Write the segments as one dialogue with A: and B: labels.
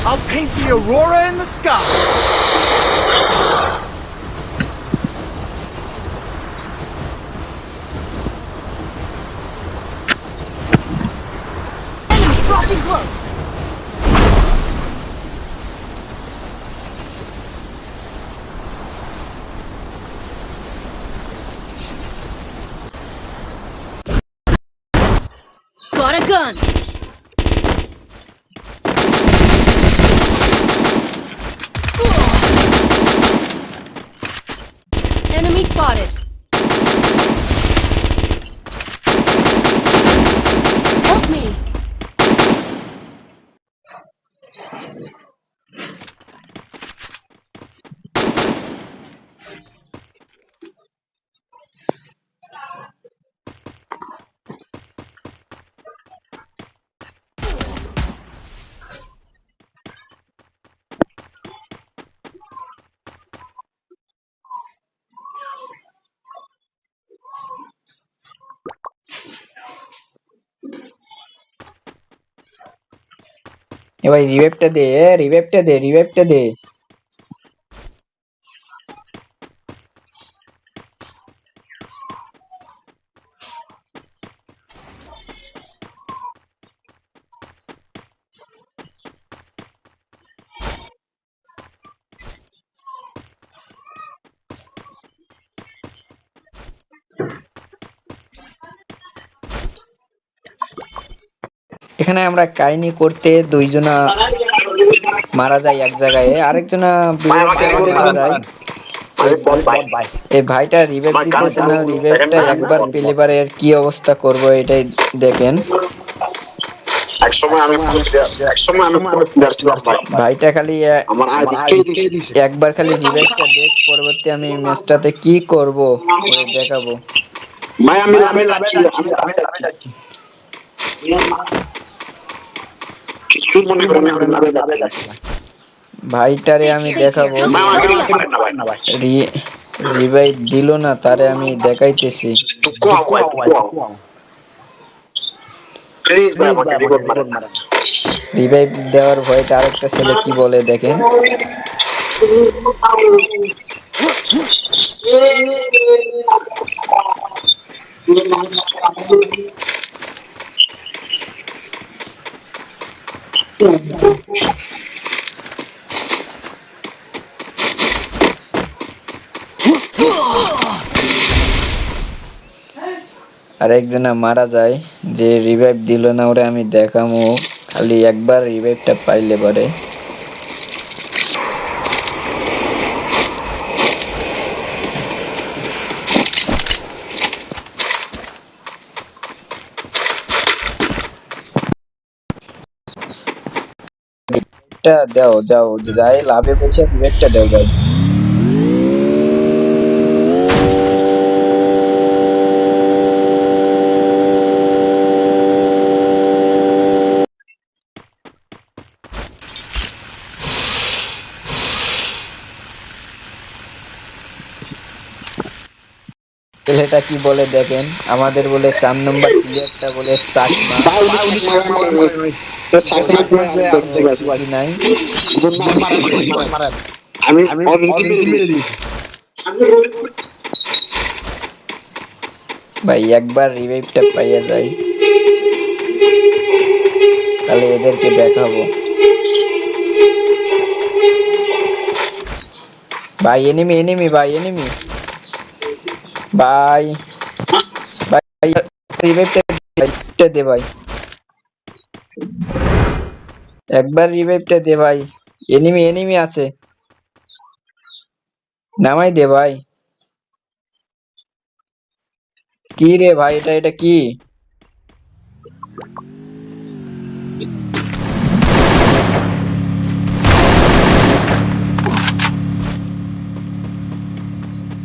A: I'll paint the aurora in the sky. Enemy dropping close.
B: Got a gun. Enemy spotted. Help me.
C: এ ভাই রিভাইভটা দে, রিভাইভটা দে। এখানে আমরা কাহিনী করতে দুইজনা মারা যায় এক জায়গায়, আরেকজনা মারা যায়। এই ভাইটা রিভাইভ দিতেছে না, রিভাইভটা একবার পেলে পারে কি অবস্থা করব এটাই দেখেন। ভাইটা খালি একবার খালি রিভাইভটা দেখ, পরবর্তী আমি ম্যাচটাতে কি করব ওরে দেখাবো।
D: ভাই আমি লাভে যাচ্ছি, আমি যাচ্ছি। কিছু মনে করেন আমি লাভে যাচ্ছি।
C: ভাইটারে আমি দেখাবো, রিভাইভ দিল না তারে আমি দেখাইতেছি। রিভাইভ দেওয়ার ভয়তে আরেকটা ছেলে কি বলে দেখেন। আরেকজনা মারা যায়, যে রিভাইভ দিল না ওরে আমি দেখামো, খালি একবার রিভাইভটা পাইলে পারে। দাও, যাও যাই লাভে বলছে, রিভাইভটা দাও ভাই। ছেলেটা কি বলে দেখেন, আমাদের বলে 4 নম্বর প্লেয়ারটা বলে চাকমা নাই। ভাই একবার রিভাইভটা পাইয়া যাই, তাহলে এদেরকে দেখাবো। ভাই এনিমি ভাই ভাই রিভাইভটা দে ভাই, একবার রিভাইভটা দে ভাই। এনিমি আছে, নামাই দে ভাই। কি রে ভাই, এটা কি?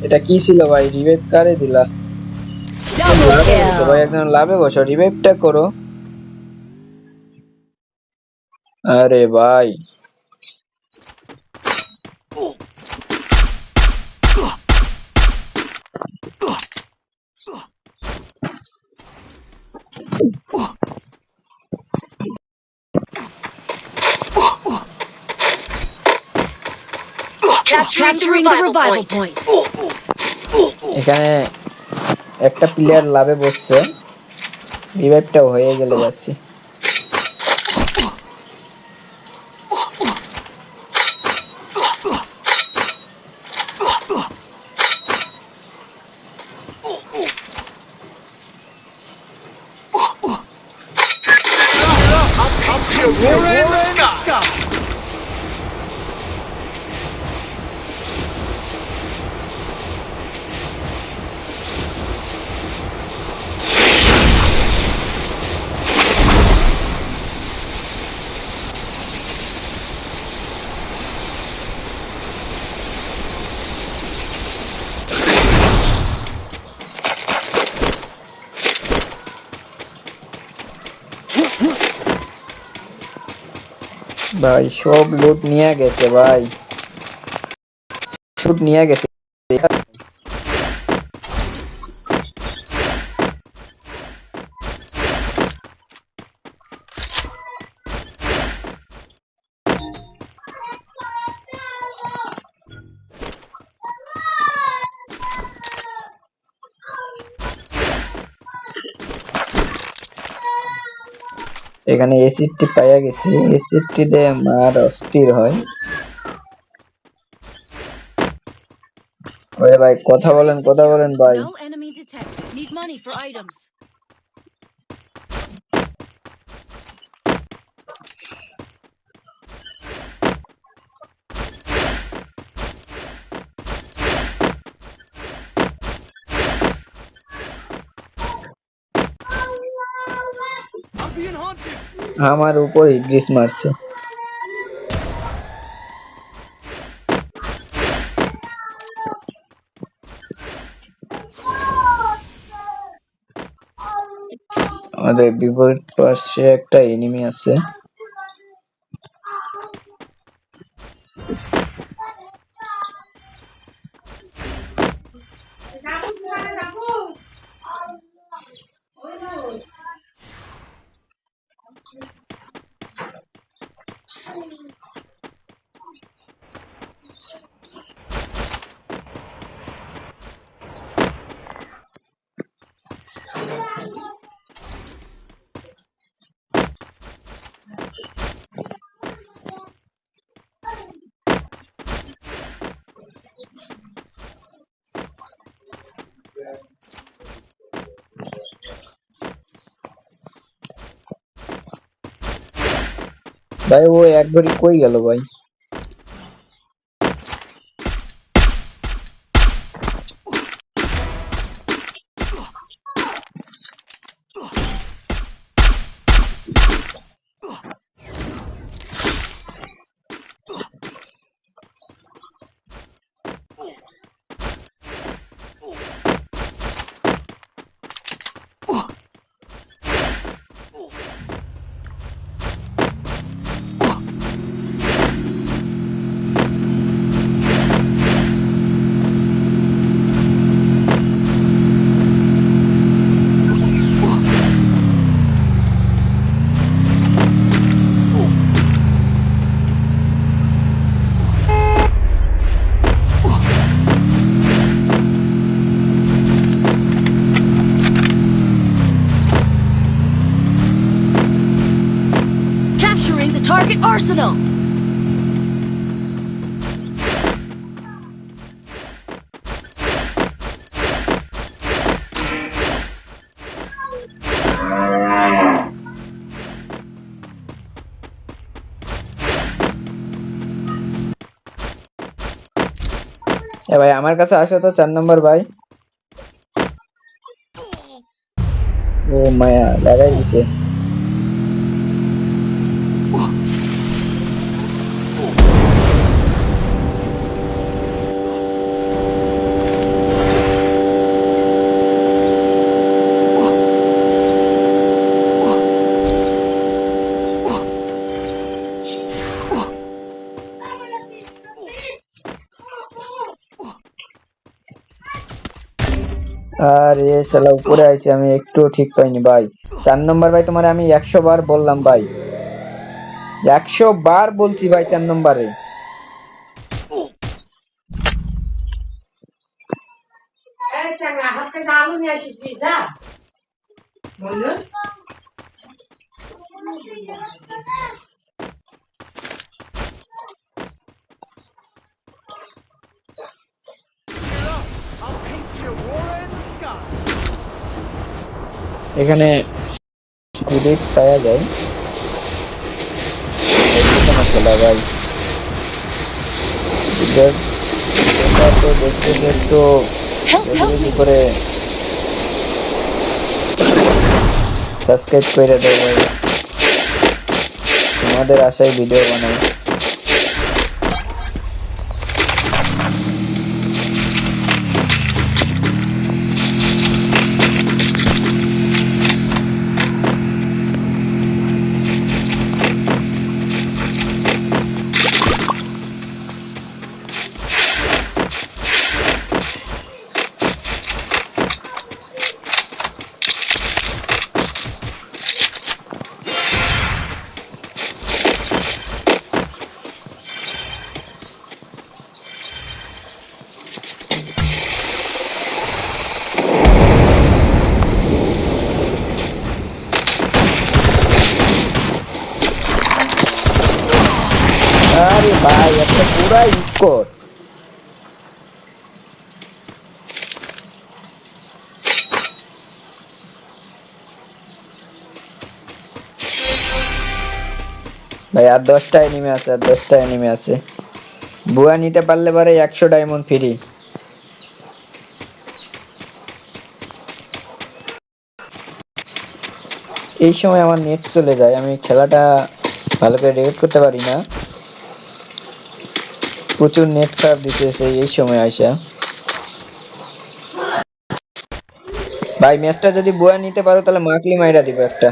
C: এটা কি ছিল ভাই, রিভাইভ কারে দিলা? ভাই একদম লাভে বসো, রিভাইভটা করো। আরে ভাই
B: Capturing the revival point.
C: এখানে একটা প্লেয়ার লাভে বসছে, রিভাইভটাও হয়ে গেলে যাচ্ছি।
A: Aurora in the sky.
C: ভাই সব লুট নিয়ে গেছে ভাই, শুট নিয়ে গেছে। এখানে এসিডটি পাইয়া গেছি, এসিডটি দিয়ে মার অস্থির হয়। ওরে ভাই কথা বলেন ভাই।
B: No enemy detected. Need money for items.
A: I'm being haunted.
C: আমার উপর ইডলিস মারছে। আমাদের বিপরীত পাশে একটা এনিমি আছে। ভাই ও এক ঘড়ি কই গেল ভাই?
B: Capturing the target arsenal.
C: এ ভাই আমার কাছে আসো তো 4 নম্বর ভাই। ও মায়া লাগাই দিছে। আরে শালা উপরে আইছি আমি, একটু ঠিক পাইনি ভাই। 4 নম্বর ভাই তোমারে আমি 100 বার বললাম ভাই, 100 বার বলছি ভাই 4 নম্বরে।
A: I'll paint the aurora in the sky.
C: এখানে এডিট পাওয়া যায় খেলা ভাই এটা তো দেখতেছে একটু জলদি করে সাবস্ক্রাইব করে দাও ভাই তোমাদের আশায় ভিডিও বানাই আরে ভাই একটা পুরা স্কোর ভাই আর 10টা এনিমি আছে বুয়া নিতে পারলে পরে 100 ডায়মন্ড ফ্রি এই সময় আমার নেট চলে যায় আমি খেলাটা ভালো করে রেকর্ড করতে পারি না প্রচুর নেট খারাপ দিতেছে এই সময় আইসা ভাই ম্যাচটা যদি বুয়া নিতে পারো তাহলে মাকলি মাইরা দিব একটা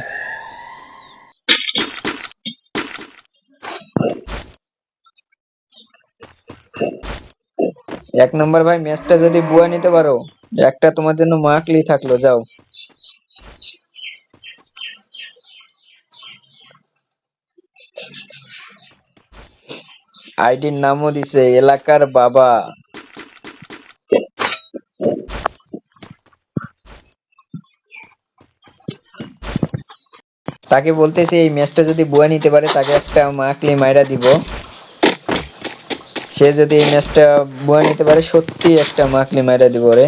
C: এক নম্বর ভাই ম্যাচটা যদি বুয়া নিতে পারো একটা তোমার জন্য মাকলি থাকলো যাও আইডির নামও দিছে এলাকার বাবা তাকে বলতেছি এই ম্যাচটা যদি বুয়া নিতে পারে তাকে একটা মাকলি মাইরা দিব সে যদি এই ম্যাচটা বুয়া নিতে পারে সত্যি একটা মাকলি মাইরা দিব রে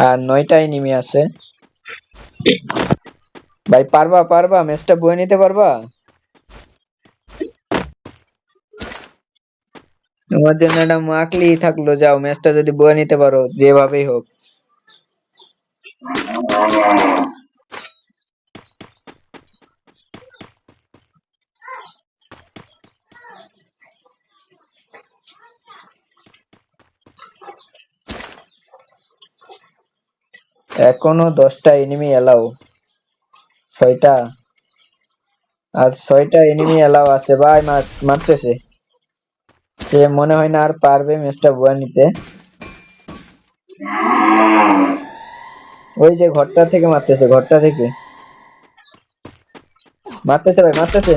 C: আর 9টা এনিমি আছে ভাই পারবা ম্যাচটা বুয়া নিতে পারবা তোমার জন্য একটা মাকলি থাকলো যাও ম্যাচটা যদি বুয়া নিতে পারো যেভাবেই হোক এখনো 10টা এনিমি এলাও 6টা আর 6টা এনিমি এলাও আছে ভাই মারতেছে সে মনে হয় না আর পারবে ম্যাচটা বুয়া নিতে ওই যে ঘরটা থেকে মারতেছে ভাই মারতেছে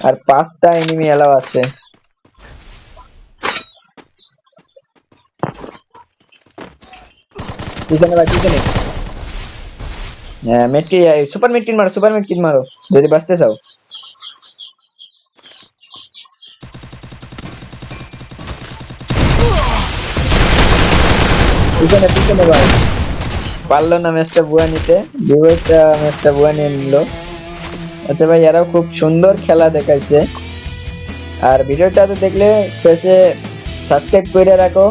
C: আর 5টা এনিমি এলাও আছে পিছনে হ্যাঁ সুপার মেটকিট মারো যদি বাঁচতে চাও পিছনে ভাই পারলো না ম্যাচটা বুয়া নিতে বিভয়টা ম্যাচটা বুয়া নিয়ে নিল আচ্ছা ভাই এরাও খুব সুন্দর খেলা দেখাইছে আর ভিডিওটা তো দেখলে শেষে সাবস্ক্রাইব করে রাখো